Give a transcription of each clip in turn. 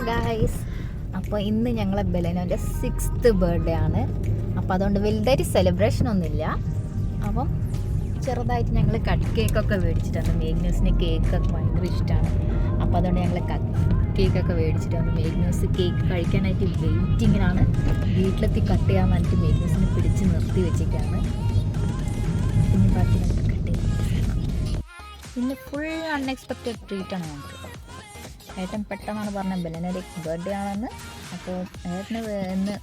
Guys, അപ്പോൾ ഇന്ന് ഞങ്ങളെ ബെലനോൻ്റെ 6th ബർത്ത്ഡേ ആണ്. അപ്പോൾ അതുകൊണ്ട് വലുതായിട്ട് സെലിബ്രേഷൻ ഒന്നുമില്ല. അപ്പം ചെറുതായിട്ട് ഞങ്ങൾ കട്ട് കേക്കൊക്കെ മേടിച്ചിട്ടുണ്ട്. മേഗ്നൂസിന് കേക്കൊക്കെ ഭയങ്കര ഇഷ്ടമാണ്. അപ്പോൾ അതുകൊണ്ട് ഞങ്ങൾ കേക്കൊക്കെ മേടിച്ചിട്ടുണ്ട്. മേഗ്നൂസ് കേക്ക് കഴിക്കാനായിട്ട് വെയിറ്റിങ്ങിനാണ്. വീട്ടിലെത്തി കട്ട് ചെയ്യാൻ വേണ്ടിയിട്ട് മേഗ്നൂസിനെ പിടിച്ച് നിർത്തി വെച്ചിട്ടാണ്. പിന്നെ ബാക്കി നമുക്ക് കട്ട് ചെയ്യാം. ഇന്ന് ഫുൾ അൺഎക്സ്പെക്റ്റഡ് ട്രീറ്റാണ് ഞങ്ങൾക്ക്. ഏട്ടൻ പെട്ടെന്നാണ് പറഞ്ഞത് ബെലനയുടെ ബർത്ത്ഡേ ആണെന്ന്. അപ്പോൾ ഏട്ടന് ഇന്ന്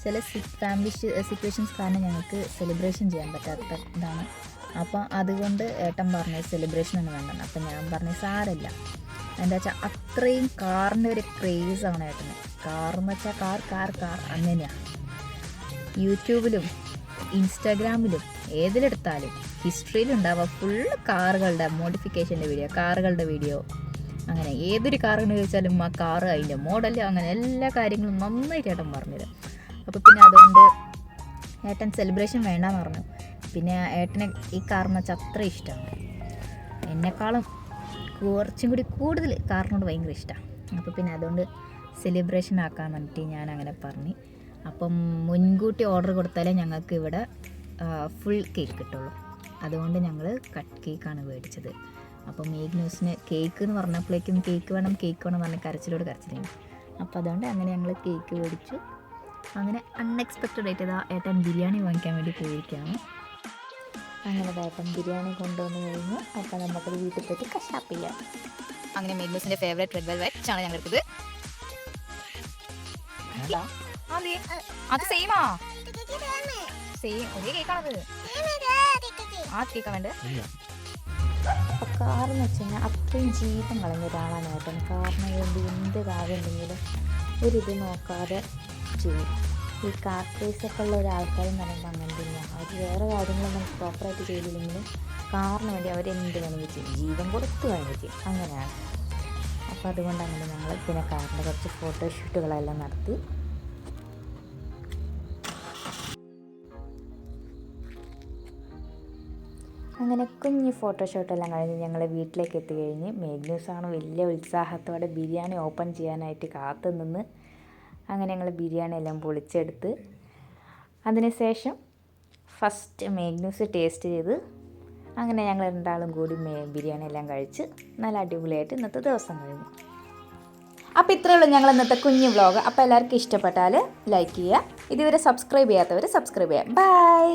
ചില ഫാമിലി സിറ്റുവേഷൻസ് കാരണം ഞങ്ങൾക്ക് സെലിബ്രേഷൻ ചെയ്യാൻ പറ്റാത്ത ഇതാണ്. അപ്പോൾ അതുകൊണ്ട് ഏട്ടൻ പറഞ്ഞത് സെലിബ്രേഷൻ ഒന്നും വേണ്ടെന്ന്. അപ്പോൾ ഞാൻ പറഞ്ഞത് സാരമില്ല. എന്താ വെച്ചാൽ അത്രയും കാറിൻ്റെ ഒരു ക്രേസാണ് ഏട്ടന്. കാറെന്ന് വെച്ചാൽ കാർ അങ്ങനെയാണ്. യൂട്യൂബിലും ഇൻസ്റ്റാഗ്രാമിലും ഏതിലെടുത്താലും ഹിസ്റ്ററിയിലുണ്ടാവുക ഫുള്ള് കാറുകളുടെ മോഡിഫിക്കേഷൻ്റെ വീഡിയോ, കാറുകളുടെ വീഡിയോ. അങ്ങനെ ഏതൊരു കാറിന് ചോദിച്ചാലും ആ കാറ് അതിൻ്റെ മോഡൽ അങ്ങനെ എല്ലാ കാര്യങ്ങളും നന്നായിട്ട് ഏട്ടൻ പറഞ്ഞത്. അപ്പോൾ പിന്നെ അതുകൊണ്ട് ഏട്ടൻ സെലിബ്രേഷൻ വേണ്ടാന്ന് പറഞ്ഞു. പിന്നെ ഏട്ടനെ ഈ കാറിന് വെച്ചാൽ അത്ര ഇഷ്ടമാണ്. എന്നെക്കാളും കുറച്ചും കൂടി കൂടുതൽ കാറിനോട് ഭയങ്കര ഇഷ്ടമാണ്. അപ്പോൾ പിന്നെ അതുകൊണ്ട് സെലിബ്രേഷൻ ആക്കാൻ വേണ്ടിയിട്ട് ഞാൻ അങ്ങനെ പറഞ്ഞു. അപ്പം മുൻകൂട്ടി ഓർഡർ കൊടുത്താലേ ഞങ്ങൾക്ക് ഇവിടെ ഫുൾ കേക്ക് കിട്ടുള്ളൂ. അതുകൊണ്ട് ഞങ്ങൾ കട്ട് കേക്കാണ് മേടിച്ചത്. അപ്പോൾ മേഗ്നൂസിന് കേക്ക് എന്ന് പറഞ്ഞപ്പോഴേക്കും കേക്ക് വേണം പറഞ്ഞ് കരച്ചിലാണ്. അപ്പോൾ അതുകൊണ്ട് അങ്ങനെ ഞങ്ങൾ കേക്ക് മേടിച്ചു. അങ്ങനെ അൺഎക്സ്പെക്റ്റഡ് ആയിട്ട് ഏട്ടൻ ബിരിയാണി വാങ്ങിക്കാൻ വേണ്ടി പോയിരിക്കുകയാണ്. അങ്ങനെ ഏട്ടൻ ബിരിയാണി കൊണ്ടുവന്ന് കഴിഞ്ഞു. അപ്പോൾ നമുക്കത് വീട്ടിൽ പോയിട്ട് കശാപ്പ് ചെയ്യാം. അങ്ങനെ മേഗ്നൂസിൻ്റെ ഫേവറേറ്റ് റെഡ് വെൽവെറ്റ് ആണ് ഞങ്ങൾ എടുത്തത്. അത് സെയിമാ സെയിം ഒരേ കേക്കാണത്. ആ കേക്കാ വേണ്ടത്. അപ്പോൾ കാറെന്ന് വെച്ച് കഴിഞ്ഞാൽ അത്രയും ജീവൻ കളഞ്ഞ ഒരാളാണ് ഏട്ടൻ. കാറിന് വേണ്ടി എന്ത് കാര്യം ഉണ്ടെങ്കിലും ഒരിത് നോക്കാതെ ചെയ്യും. ഈ കാർ കേസൊക്കെ ഉള്ള ഒരാൾക്കാരെന്ന് പറയുമ്പോൾ അങ്ങനെ തന്നെയാണ്. അവർ വേറെ കാര്യങ്ങളൊന്നും പ്രോപ്പറായിട്ട് ചെയ്തില്ലെങ്കിലും കാറിന് വേണ്ടി അവരെന്ത് വേണമെങ്കിൽ ചെയ്യും, ജീവൻ കൊടുത്ത് വേണമെങ്കിൽ ചെയ്യും. അങ്ങനെയാണ്. അപ്പോൾ അതുകൊണ്ട് അങ്ങനെ ഞങ്ങൾ പിന്നെ കാറിൻ്റെ കുറച്ച് ഫോട്ടോഷൂട്ടുകളെല്ലാം നടത്തി. അങ്ങനെ കുഞ്ഞ് ഫോട്ടോഷൂട്ടെല്ലാം കഴിഞ്ഞ് ഞങ്ങൾ വീട്ടിലേക്ക് എത്തിക്കഴിഞ്ഞ് മേഗ്നൂസാണ് വലിയ ഉത്സാഹത്തോടെ ബിരിയാണി ഓപ്പൺ ചെയ്യാനായിട്ട് കാത്തു നിന്ന്. അങ്ങനെ ഞങ്ങൾ ബിരിയാണി എല്ലാം പൊളിച്ചെടുത്ത് അതിനുശേഷം ഫസ്റ്റ് മേഗ്നൂസ് ടേസ്റ്റ് ചെയ്ത് അങ്ങനെ ഞങ്ങൾ രണ്ടാളും കൂടി ബിരിയാണി എല്ലാം കഴിച്ച് നല്ല അടിപൊളിയായിട്ട് ഇന്നത്തെ ദിവസം കഴിഞ്ഞു. അപ്പോൾ ഇത്രയേ ഉള്ളൂ ഞങ്ങൾ ഇന്നത്തെ കുഞ്ഞ് വ്ളോഗ്. അപ്പോൾ എല്ലാവർക്കും ഇഷ്ടപ്പെട്ടാൽ ലൈക്ക് ചെയ്യുക. ഇതുവരെ സബ്സ്ക്രൈബ് ചെയ്യാത്തവർ സബ്സ്ക്രൈബ് ചെയ്യുക. ബൈ.